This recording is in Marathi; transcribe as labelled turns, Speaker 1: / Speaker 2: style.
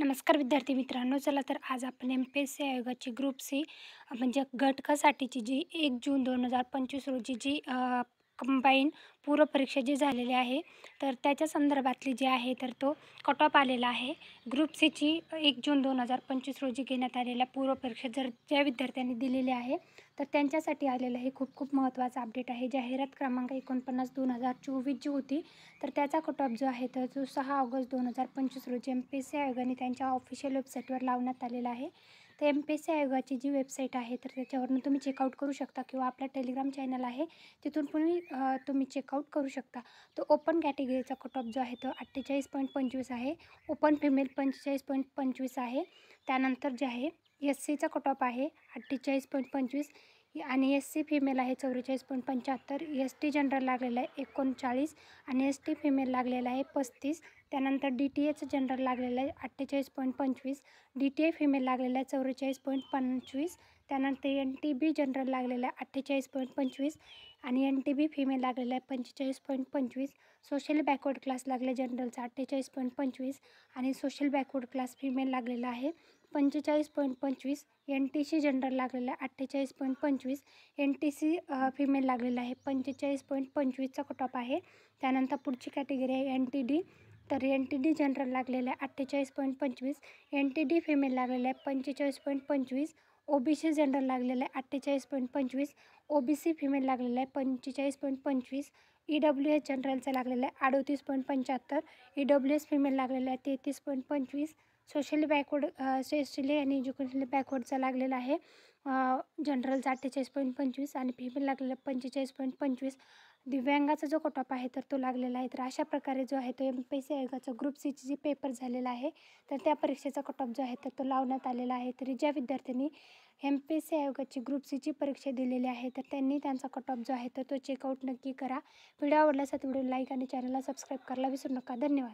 Speaker 1: नमस्कार विद्यार्थी मित्रांनो, चला तर आज आपण एम-पी-एस-सी आयोगाची ग्रुप सी म्हणजे गट क साठीची जी 1 जून 2025 रोजी जी कंबाईन पूर्वपरीक्षा जी झालेली आहे, तर त्याच्या संदर्भातली जी आहे तर तो कट ऑफ आलेला आहे. ग्रुप सीची 1 जून 2025 रोजी घेण्यात आलेल्या पूर्वपरीक्षा जर ज्या विद्यार्थ्यांनी दिलेली आहे तर त्यांच्यासाठी आलेलं हे खूप खूप महत्त्वाचं अपडेट आहे. जाहिरात क्रमांक 49/2024 जी होती, तर त्याचा कट ऑफ जो आहे तर तो 6 ऑगस्ट 2025 रोजी एम-पी-एस-सी आयोगाने त्यांच्या ऑफिशियल वेबसाईटवर लावण्यात आलेला आहे. तर एम-पी-एस-सी आयोगाची जी वेबसाईट आहे तर त्याच्यावरून तुम्ही चेकआउट करू शकता किंवा आपला टेलिग्राम चॅनल आहे तिथून तुम्ही चेकआउट करू शकता. तो ओपन कॅटेगरीचा कट ऑफ जो आहे तो 48.25 आहे. ओपन फिमेल 45.25 आहे. त्यानंतर जे आहे एस-सीचा कट ऑफ आहे 48.25 आणि एस-सी फिमेल आहे 44.75. एस-टी जनरल लागलेला आहे 39 आणि एस-टी फिमेल लागलेला आहे 35. त्यानंतर डी-टी-एचं जनरल लागलेलं आहे 48.25. डी-टी-ए फिमेल लागलेला आहे 44.25. त्यानंतर एन-टी-बी जनरल लागलेला आहे 48.25 आणि एन-टी-बी फिमेल लागलेला आहे 45.25. सोशल बॅकवर्ड क्लास लागला जनरलचा 48.25 आणि सोशल बॅकवर्ड क्लास फिमेल लागलेला आहे 45.25. एन-टी-सी जनरल लागलेला आहे 48.25. एन-टी-सी फिमेल लागलेला आहे 45.25चा कट ऑफ आहे. त्यानंतर पुढची कॅटेगरी आहे एन-टी-डी. तर एन-टी-डी जनरल लागलेला आहे 48.25. एन-टी-डी फिमेल लागलेला आहे 45.25. ओ-बी-सी जनरल लागलेला आहे 48.25. ओ-बी-सी फिमेल लागलेला आहे 45.25. ई-डब्ल्यू-एस जनरलचा लागलेला आहे 38.75. ई-डब्ल्यू-एस फिमेल लागलेला आहे 33.25. सोशली आणि एज्युकेशनली बॅकवर्डचा लागलेला आहे जनरलचा 48.25 आणि फिमेल लागलेला 45.25. दिव्यांगाचा जो कट ऑफ आहे तर तो लागलेला आहे. तर अशा प्रकारे जो आहे तो एम-पी-एस-सी आयोगाचा ग्रुप सीची जी पेपर झालेला आहे तर त्या परीक्षेचा कट ऑफ जो आहे तर तो लावण्यात आलेला आहे. तरी ज्या विद्यार्थ्यांनी एम-पी-एस-सी आयोगाची ग्रुप सीची परीक्षा दिलेली आहे तर त्यांनी त्यांचा कट ऑफ जो आहे तर तो चेकआउट नक्की करा. व्हिडिओ आवडला असेल तर व्हिडिओ लाईक आणि चॅनलला सबस्क्राईब करायला विसरू नका. धन्यवाद.